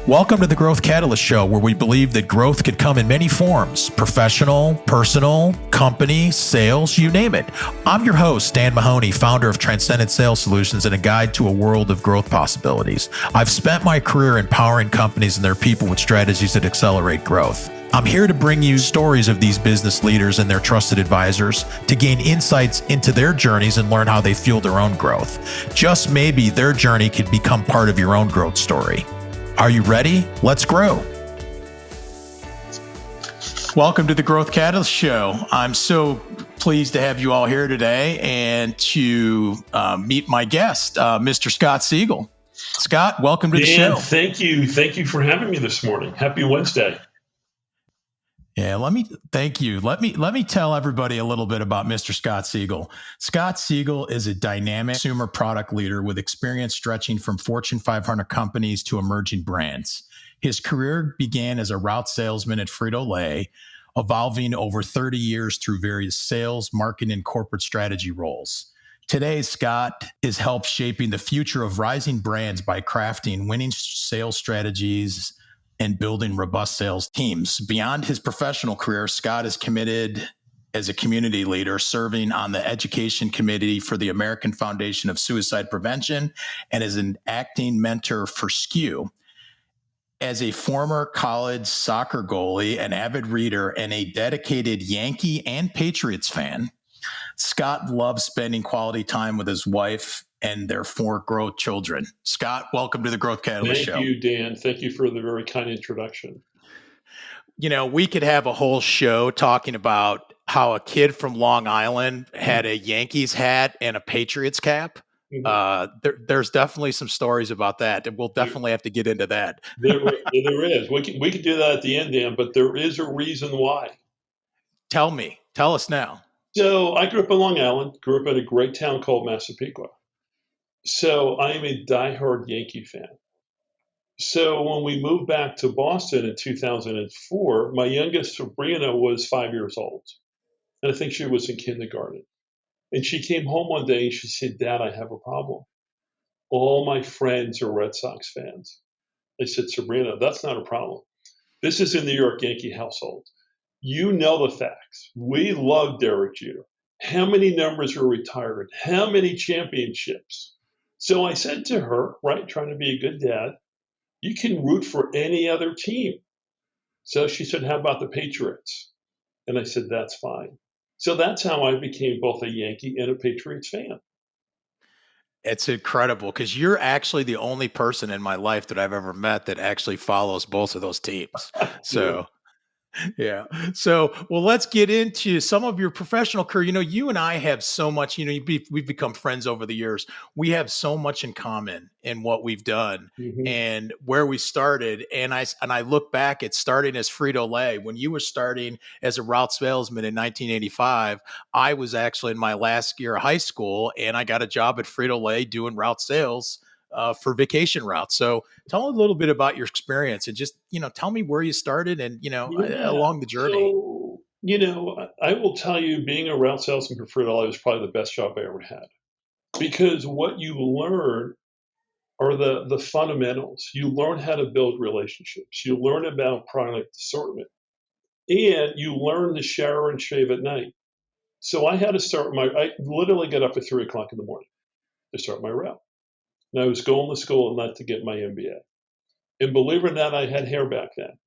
Welcome to the Growth Catalyst Show, where we believe that growth could come in many forms: professional, personal, company, sales, you name it. I'm your host, Dan Mahony, founder of Transcendent Sales Solutions and a guide to a world of growth possibilities. I've spent my career empowering companies and their people with strategies that accelerate growth. I'm here to bring you stories of these business leaders and their trusted advisors to gain insights into their journeys and learn how they fuel their own growth. Just maybe their journey could become part of your own growth story. Are you ready? Let's grow. Welcome to the Growth Catalyst Show. I'm so pleased to have you all here today and to meet my guest, Mr. Scott Siegel. Scott, welcome to the show. Thank you. Thank you for having me this morning. Happy Wednesday. Yeah, thank you. Let me tell everybody a little bit about Mr. Scott Siegel. Scott Siegel is a dynamic consumer product leader with experience stretching from Fortune 500 companies to emerging brands. His career began as a route salesman at Frito-Lay, evolving over 30 years through various sales, marketing, and corporate strategy roles. Today, Scott is helped shaping the future of rising brands by crafting winning sales strategies and building robust sales teams. Beyond his professional career, Scott is committed as a community leader, serving on the education committee for the American Foundation of Suicide Prevention and as an acting mentor for SKU. As a former college soccer goalie, an avid reader, and a dedicated Yankee and Patriots fan, Scott loves spending quality time with his wife and their 4 growth children. Scott, welcome to the Growth Catalyst Show. Thank you, Dan. Thank you for the very kind introduction. You know, we could have a whole show talking about how a kid from Long Island had a Yankees hat and a Patriots cap. There's definitely some stories about that, and we'll definitely have to get into that. There is. We could do that at the end, Dan, but there is a reason why. Tell us now. So I grew up in Long Island, grew up in a great town called Massapequa. So I am a diehard Yankee fan. So when we moved back to Boston in 2004, my youngest Sabrina was 5 years old. And I think she was in kindergarten. And she came home one day and she said, "Dad, I have a problem. All my friends are Red Sox fans." I said, "Sabrina, that's not a problem. This is a New York Yankee household. You know the facts. We love Derek Jeter. How many numbers are retired? How many championships?" So I said to her, right, trying to be a good dad, "You can root for any other team." So she said, "How about the Patriots?" And I said, "That's fine." So that's how I became both a Yankee and a Patriots fan. It's incredible because you're actually the only person in my life that I've ever met that actually follows both of those teams. So yeah. So, well, let's get into some of your professional career. You know, you and I have so much, we've become friends over the years. We have so much in common in what we've done and where we started. And I look back at starting as Frito-Lay. When you were starting as a route salesman in 1985, I was actually in my last year of high school and I got a job at Frito-Lay doing route sales for vacation routes. So tell a little bit about your experience and just, tell me where you started and, along the journey. So, I will tell you, being a route salesman for Frito-Lay was probably the best job I ever had. Because what you learn are the fundamentals. You learn how to build relationships. You learn about product assortment. And you learn to shower and shave at night. So I had to I literally get up at 3 o'clock in the morning to start my route. And I was going to school at night to get my MBA. And believe it or not, I had hair back then.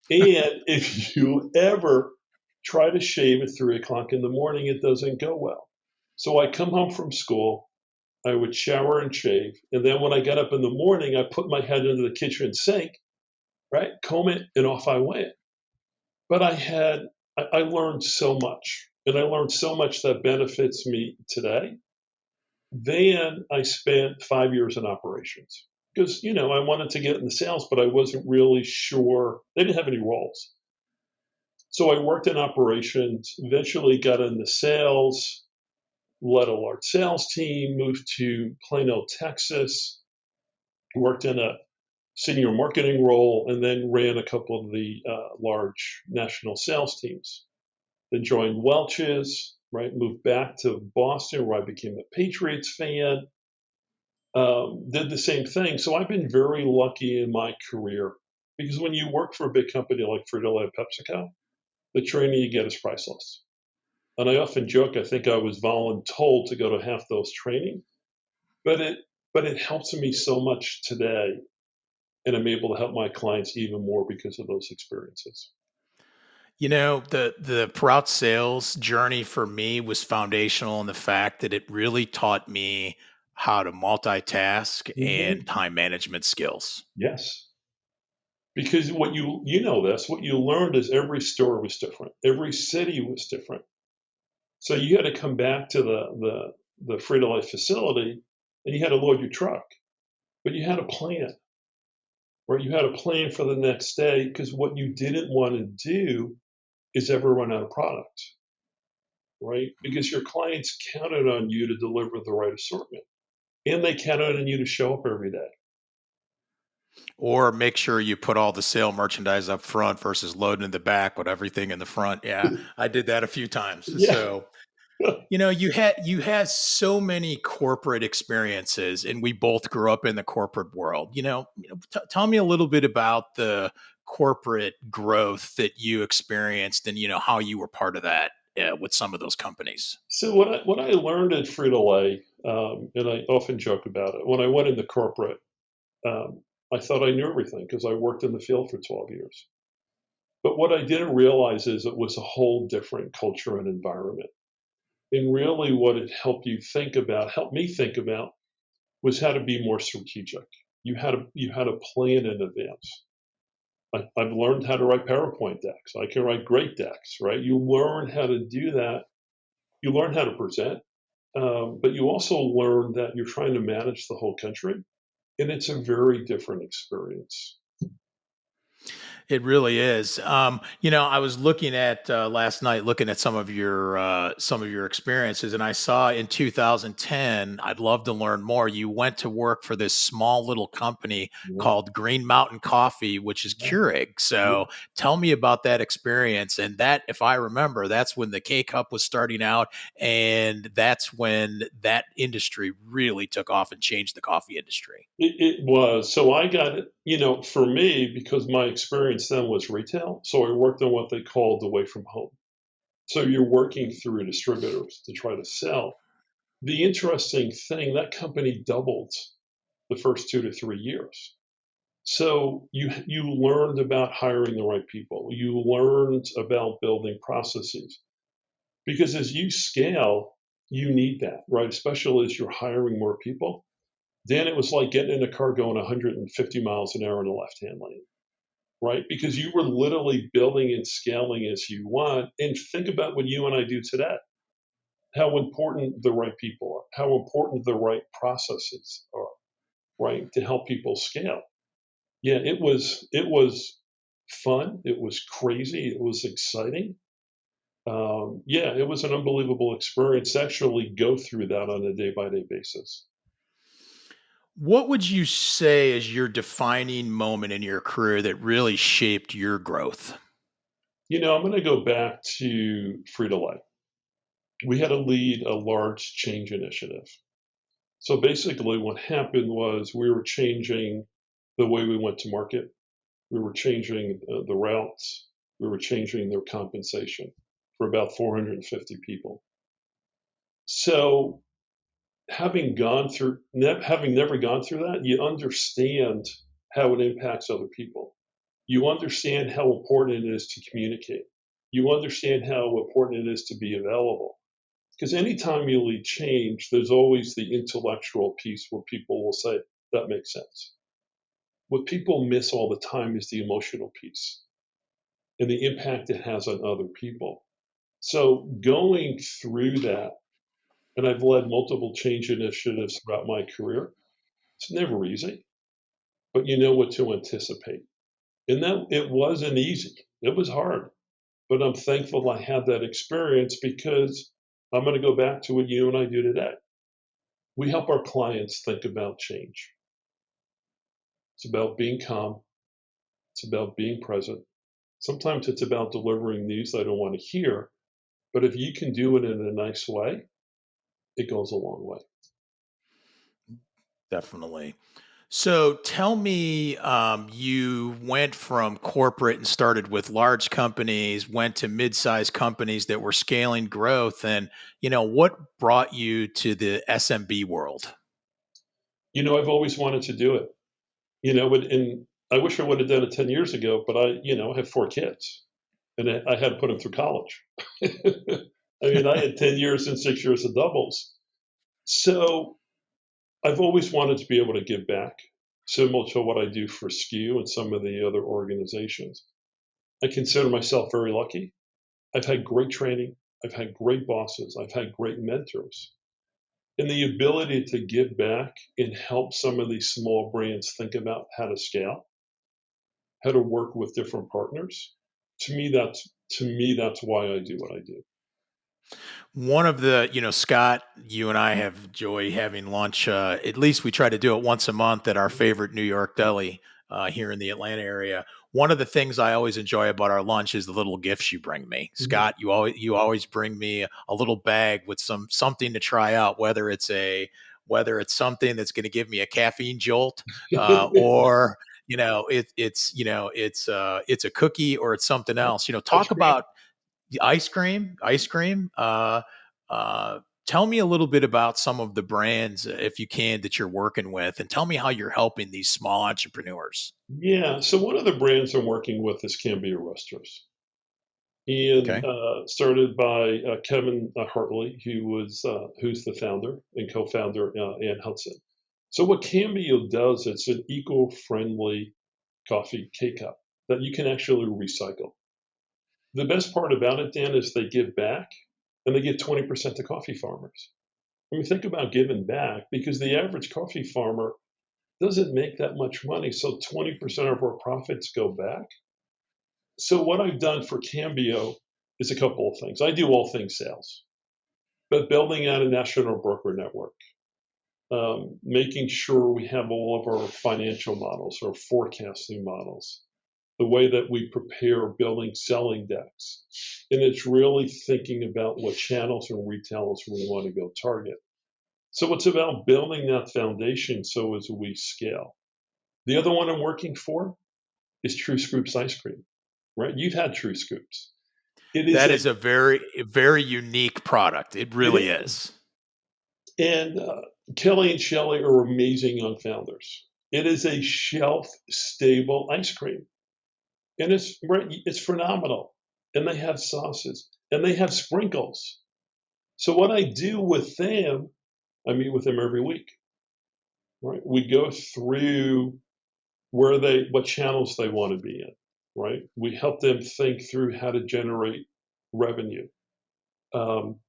And if you ever try to shave at 3 o'clock in the morning, it doesn't go well. So I come home from school, I would shower and shave. And then when I got up in the morning, I put my head into the kitchen sink, right? Comb it, and off I went. But I learned so much. And I learned so much that benefits me today. Then I spent 5 years in operations because, I wanted to get into sales, but I wasn't really sure. They didn't have any roles. So I worked in operations, eventually got into sales, led a large sales team, moved to Plano, Texas, worked in a senior marketing role, and then ran a couple of the large national sales teams. Then joined Welch's, right? Moved back to Boston where I became a Patriots fan. did the same thing. So I've been very lucky in my career because when you work for a big company like Frito-Lay and PepsiCo, the training you get is priceless. And I often joke, I think I was voluntold to go to half those training, but it helps me so much today, and I'm able to help my clients even more because of those experiences. The route sales journey for me was foundational in the fact that it really taught me how to multitask and Hmm. time management skills. Yes, because what you know this, what you learned is every store was different, every city was different. So you had to come back to the Frito-Lay facility, and you had to load your truck, but you had a plan, right? You had a plan for the next day because what you didn't want to do is ever run out of product, right? Because your clients counted on you to deliver the right assortment, and they counted on you to show up every day. Or make sure you put all the sale merchandise up front versus loading in the back with everything in the front. Yeah, I did that a few times. Yeah. So, you had so many corporate experiences, and we both grew up in the corporate world. Tell me a little bit about the corporate growth that you experienced, and how you were part of that with some of those companies. So what I learned at Frito-Lay, and I often joke about it, when I went into corporate, I thought I knew everything because I worked in the field for 12 years. But what I didn't realize is it was a whole different culture and environment. And really, what it helped me think about, was how to be more strategic. You had to plan in advance. I've learned how to write PowerPoint decks. I can write great decks, right? You learn how to do that. You learn how to present, but you also learn that you're trying to manage the whole country, and it's a very different experience. It really is. I was looking at last night, looking at some of your experiences, and I saw in 2010. I'd love to learn more. You went to work for this small little company Yeah, called Green Mountain Coffee, which is yeah, Keurig. yeah. So tell me about that experience. And that, if I remember, that's when the K cup was starting out, and that's when that industry really took off and changed the coffee industry. It was. So I got it, for me, because my experience then was retail. So I worked on what they called away from home. So you're working through distributors to try to sell. The interesting thing, that company doubled the first 2 to 3 years. So you learned about hiring the right people. You learned about building processes because as you scale, you need that, right? Especially as you're hiring more people. Then it was like getting in a car going 150 miles an hour in the left-hand lane, right? Because you were literally building and scaling as you want. And think about what you and I do today, how important the right people are, how important the right processes are, right? To help people scale. Yeah, it was fun. It was crazy. It was exciting. Yeah, it was an unbelievable experience to actually go through that on a day by day basis. What would you say is your defining moment in your career that really shaped your growth? I'm going to go back to Frito Lay. We had to lead a large change initiative. So basically, what happened was we were changing the way we went to market. We were changing the routes. We were changing their compensation for about 450 people. So having never gone through that, you understand how it impacts other people. You understand how important it is to communicate. You understand how important it is to be available. Because anytime you lead change, there's always the intellectual piece where people will say, that makes sense. What people miss all the time is the emotional piece and the impact it has on other people. So going through that, and I've led multiple change initiatives throughout my career, it's never easy, but you know what to anticipate. And that it wasn't easy. It was hard, but I'm thankful I had that experience because I'm going to go back to what you and I do today. We help our clients think about change. It's about being calm. It's about being present. Sometimes it's about delivering news they don't want to hear, but if you can do it in a nice way, it goes a long way. Definitely. So tell me, you went from corporate and started with large companies, went to mid-sized companies that were scaling growth, and what brought you to the SMB world? I've always wanted to do it. And I wish I would have done it 10 years ago, but I have 4 kids and I had to put them through college. I mean, I had 10 years and 6 years of doubles. So I've always wanted to be able to give back, similar to what I do for SKU and some of the other organizations. I consider myself very lucky. I've had great training. I've had great bosses. I've had great mentors. And the ability to give back and help some of these small brands think about how to scale, how to work with different partners. To me, that's why I do what I do. One of the, Scott, you and I have joy having lunch. At least we try to do it once a month at our favorite New York deli here in the Atlanta area. One of the things I always enjoy about our lunch is the little gifts you bring me, Mhm. Scott. You always bring me a little bag with something to try out, whether it's something that's going to give me a caffeine jolt, or it's a cookie or it's something else. Ice Talk cream. about the ice cream. Uh, tell me a little bit about some of the brands, if you can, that you're working with, and tell me how you're helping these small entrepreneurs. Yeah. So one of the brands I'm working with is Cambia Roasters, and Okay. started by Kevin Hartley, who's the founder and co-founder, Ann Hudson. So what Cambio does, it's an eco-friendly coffee K-cup that you can actually recycle. The best part about it, Dan, is they give back and they give 20% to coffee farmers. I mean, think about giving back because the average coffee farmer doesn't make that much money. So 20% of our profits go back. So what I've done for Cambio is a couple of things. I do all things sales, but building out a national broker network, making sure we have all of our financial models or forecasting models, the way that we prepare building selling decks. And it's really thinking about what channels and retailers we want to go target. So it's about building that foundation so as we scale. The other one I'm working for is True Scoops ice cream, right? You've had True Scoops. It is That a is a very unique product. It it really is. is. And Kelly and Shelly are amazing young founders. It is a shelf stable ice cream. And it's phenomenal. And they have sauces and they have sprinkles. So what I do with them, I meet with them every week, right? We go through what channels they want to be in, right? We help them think through how to generate revenue. Um,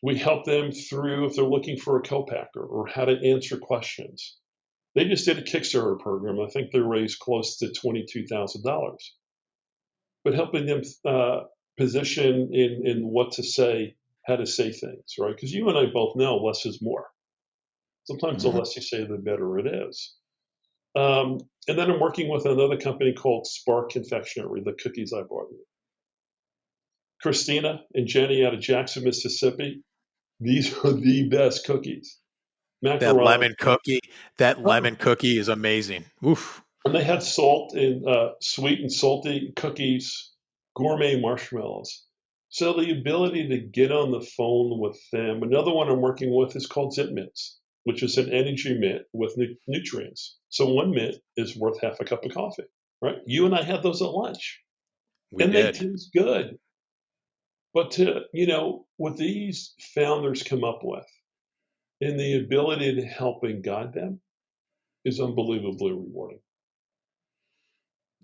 we help them through if they're looking for a co-packer or how to answer questions. They just did a Kickstarter program. I think they raised close to $22,000, but helping them position in what to say, how to say things, right? Because you and I both know less is more. Sometimes the Mhm. less you say, the better it is. Um, and then I'm working with another company called Spark Confectionery, the cookies I bought you. Christina and Jenny out of Jackson, Mississippi. These are the best cookies. That Macaron. lemon cookie, that Oh, lemon cookie is amazing. Oof. and they had salt and sweet and salty cookies, gourmet marshmallows. So the ability to get on the phone with them. Another one I'm working with is called Zip Mints, which is an energy mint with nutrients. So one mint is worth half a cup of coffee, right? You and I had those at lunch, We and they did. taste good. But what these founders come up with and the ability to help and guide them is unbelievably rewarding.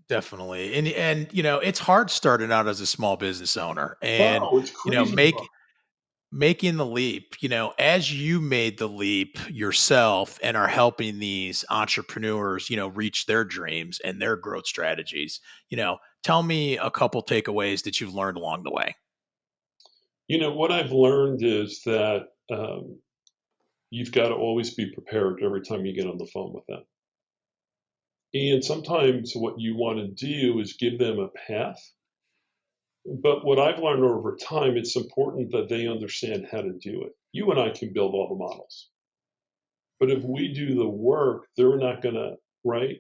Definitely. And it's hard starting out as a small business owner and Oh, it's you know, crazy hard. make making the leap, as you made the leap yourself and are helping these entrepreneurs, reach their dreams and their growth strategies, tell me a couple takeaways that you've learned along the way. What I've learned is that you've got to always be prepared every time you get on the phone with them. And sometimes what you want to do is give them a path. But what I've learned over time, it's important that they understand how to do it. You and I can build all the models, But if we do the work, they're not going to, right?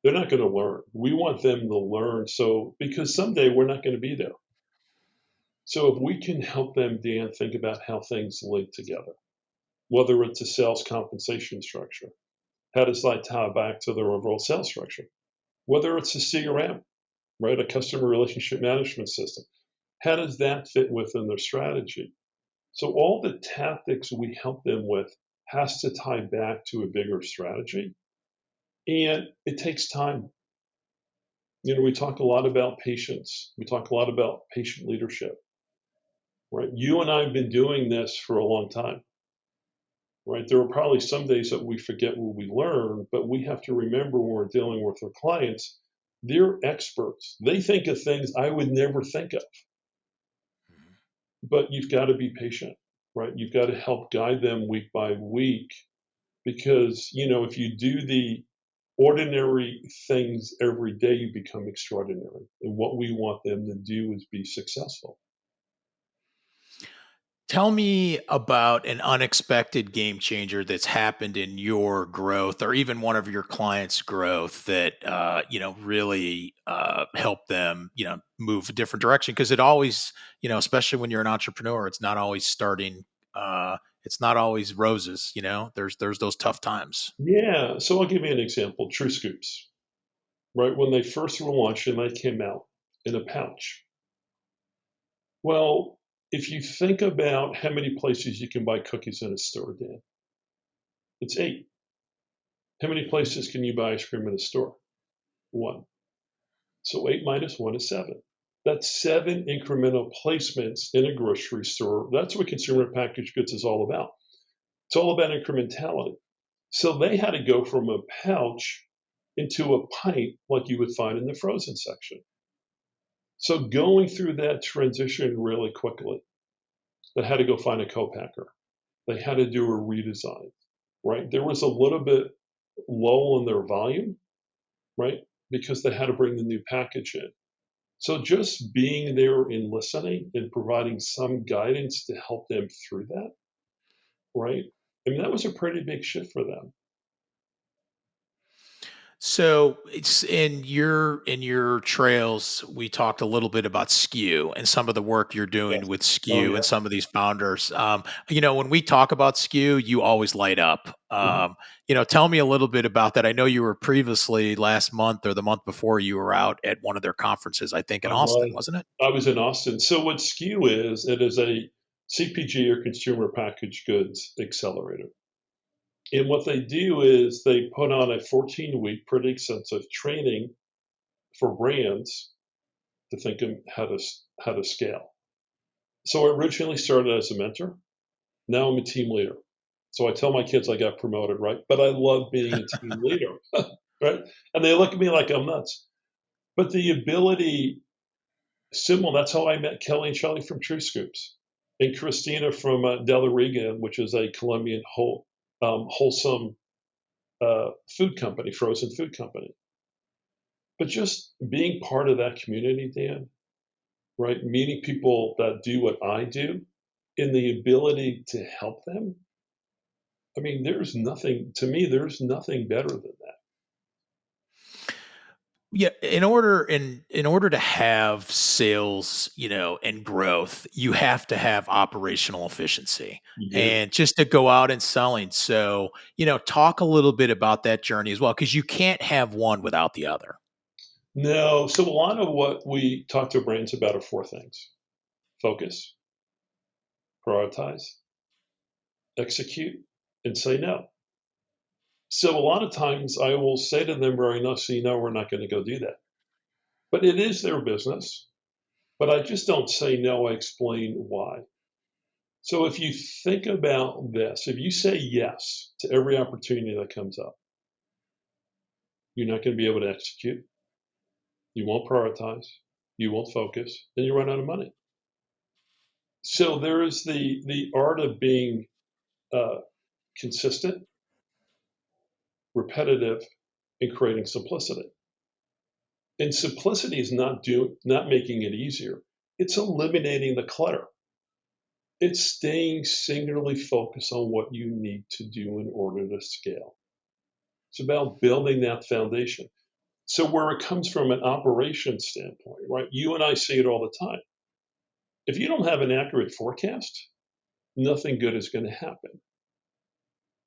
They're not going to learn. We want them to learn. So, because someday we're not going to be there. So if we can help them, Dan, think about how things link together, whether it's a sales compensation structure, how does that tie back to their overall sales structure? Whether it's a CRM, right, a customer relationship management system, how does that fit within their strategy? So all the tactics we help them with has to tie back to a bigger strategy. And it takes time. We talk a lot about patience. We talk a lot about patient leadership, right? You and I have been doing this for a long time, right? There are probably some days that we forget what we learn, but we have to remember when we're dealing with our clients, they're experts. They think of things I would never think of. But you've got to be patient, right? You've got to help guide them week by week because, if you do the ordinary things every day, you become extraordinary. And what we want them to do is be successful. Tell me about an unexpected game changer that's happened in your growth or even one of your clients' growth that really helped them, move a different direction. Because it always, especially when you're an entrepreneur, it's not always starting. It's not always roses. There's those tough times. Yeah. So I'll give you an example. True Scoops, right? When they first were launched and they came out in a pouch. Well, if you think about how many places you can buy cookies in a store, Dan, it's 8. How many places can you buy ice cream in a store? 1. So 8 minus 1 is 7. That's 7 incremental placements in a grocery store. That's what consumer packaged goods is all about. It's all about incrementality. So they had to go from a pouch into a pint like you would find in the frozen section. So going through that transition really quickly, they had to go find a co-packer. They had to do a redesign, right? There was a little bit low in their volume, right? Because they had to bring the new package in. So just being there and listening and providing some guidance to help them through that, right? I mean, that was a pretty big shift for them. So it's in your trails, we talked a little bit about SKU and some of the work you're doing Yes. with Oh, SKU yeah. and some of these founders. When we talk about SKU, you always light up. Mhm. Tell me a little bit about that. I know you were previously last month or the month before you were out at one of their conferences, I think in I Austin, was. wasn't it? I was in Austin. So what SKU is, it is a CPG or consumer packaged goods accelerator. And what they do is they put on a 14-week, pretty extensive training for brands to think of how to scale. So I originally started as a mentor. Now I'm a team leader. So I tell my kids I got promoted, right? But I love being a team leader, right? And they look at me like I'm nuts. But the ability, similar, that's how I met Kelly and Shelley from True Scoops and Christina from Della Riga, which is a Colombian wholesome food company, frozen food company. But just being part of that community, Dan, right? Meeting people that do what I do and the ability to help them. I mean, there's nothing better than that. Yeah, in order to have sales, and growth, you have to have operational efficiency You do. and just to go out and selling. So, talk a little bit about that journey as well, because you can't have one without the other. No, so a lot of what we talk to brands about are 4 things: focus, prioritize, execute, and say no. So a lot of times I will say to them very nicely, no, we're not going to go do that. But it is their business. But I just don't say no, I explain why. So if you think about this, if you say yes to every opportunity that comes up, you're not going to be able to execute. You won't prioritize. You won't focus. Then you run out of money. So there is the art of being uh, consistent, repetitive, and creating simplicity. And simplicity is not making it easier. It's eliminating the clutter. It's staying singularly focused on what you need to do in order to scale. It's about building that foundation. So where it comes from an operations standpoint, right? You and I see it all the time. If you don't have an accurate forecast, nothing good is going to happen.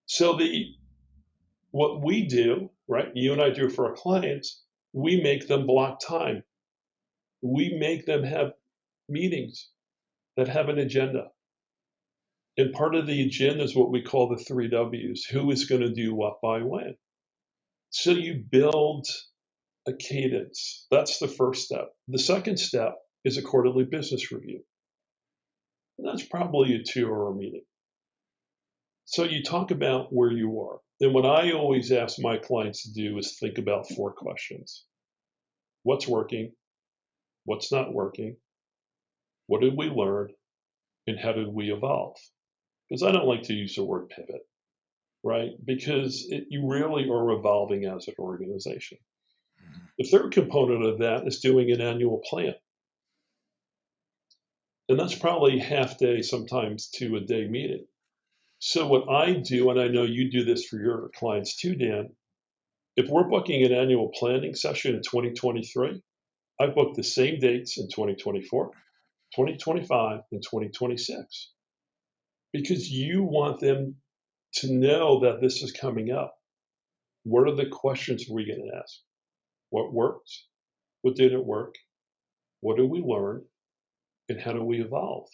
So what we do, right? You and I do for our clients, we make them block time. We make them have meetings that have an agenda. And part of the agenda is what we call the 3 Ws. Who is going to do what by when? So you build a cadence. That's the first step. The second step is a quarterly business review. And that's probably a 2-hour meeting. So you talk about where you are. And what I always ask my clients to do is think about 4 questions. What's working? What's not working? What did we learn? And how did we evolve? Because I don't like to use the word pivot, right? Because you really are evolving as an organization. The third component of that is doing an annual plan. And that's probably half day, sometimes to a day meeting. So what I do, and I know you do this for your clients too, Dan, if we're booking an annual planning session in 2023, I book the same dates in 2024, 2025, and 2026. Because you want them to know that this is coming up. What are the questions we're going to ask? What worked? What didn't work? What did we learn? And how do we evolve?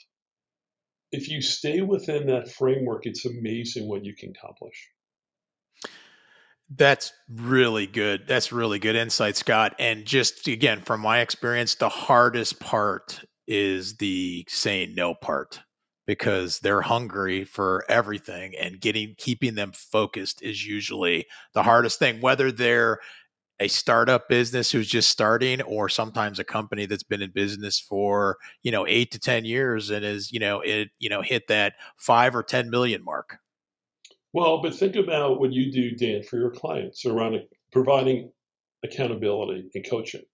If you stay within that framework, it's amazing what you can accomplish. That's really good. That's really good insight, Scott. And just again, from my experience, the hardest part is the saying no part, because they're hungry for everything, and keeping them focused is usually the hardest thing, whether they're a startup business who's just starting, or sometimes a company that's been in business for 8 to 10 years and is hit that 5 or 10 million mark. Well, but think about what you do, Dan, for your clients around providing accountability and coaching,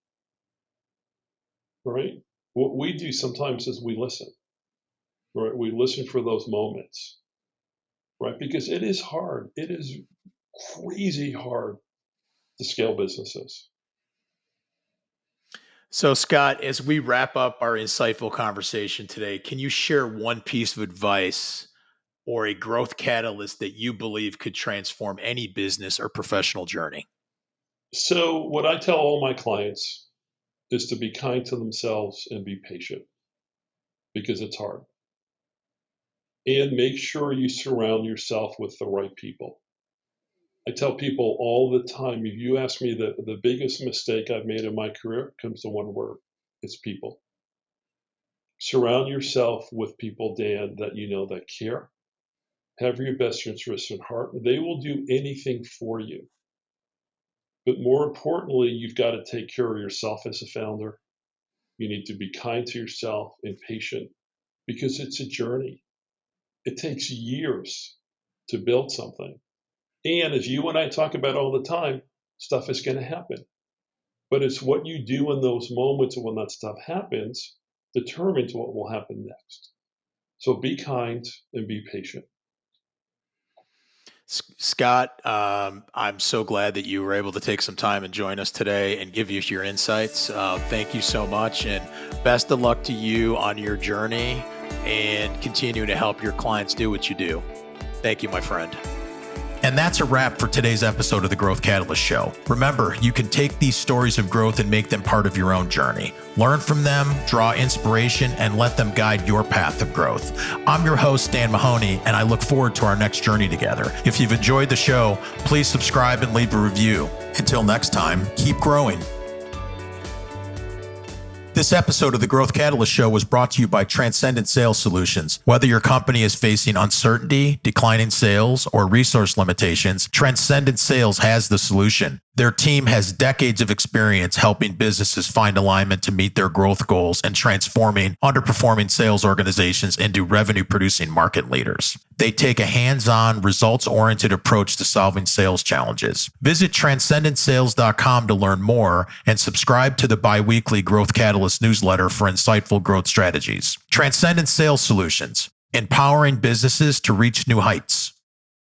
right? What we do sometimes is we listen, right? We listen for those moments, right? Because it is hard. It is crazy hard to scale businesses. So, Scott, as we wrap up our insightful conversation today, can you share one piece of advice or a growth catalyst that you believe could transform any business or professional journey? So, what I tell all my clients is to be kind to themselves and be patient, because it's hard. And make sure you surround yourself with the right people. I tell people all the time, if you ask me the biggest mistake I've made in my career, comes to one word: it's people. Surround yourself with people, Dan, that you know that care, have your best interests at heart. They will do anything for you. But more importantly, you've got to take care of yourself as a founder. You need to be kind to yourself and patient, because it's a journey. It takes years to build something. And as you and I talk about all the time, stuff is going to happen. But it's what you do in those moments when that stuff happens determines what will happen next. So be kind and be patient. Scott, I'm so glad that you were able to take some time and join us today and give us your insights. Thank you so much, and best of luck to you on your journey and continue to help your clients do what you do. Thank you, my friend. And that's a wrap for today's episode of the Growth Catalyst Show. Remember, you can take these stories of growth and make them part of your own journey. Learn from them, draw inspiration, and let them guide your path of growth. I'm your host, Dan Mahony, and I look forward to our next journey together. If you've enjoyed the show, please subscribe and leave a review. Until next time, keep growing. This episode of the Growth Catalyst Show was brought to you by Transcendent Sales Solutions. Whether your company is facing uncertainty, declining sales, or resource limitations, Transcendent Sales has the solution. Their team has decades of experience helping businesses find alignment to meet their growth goals and transforming underperforming sales organizations into revenue-producing market leaders. They take a hands-on, results-oriented approach to solving sales challenges. Visit transcendentsales.com to learn more and subscribe to the bi-weekly Growth Catalyst newsletter for insightful growth strategies. Transcendent Sales Solutions. empowering businesses to reach new heights.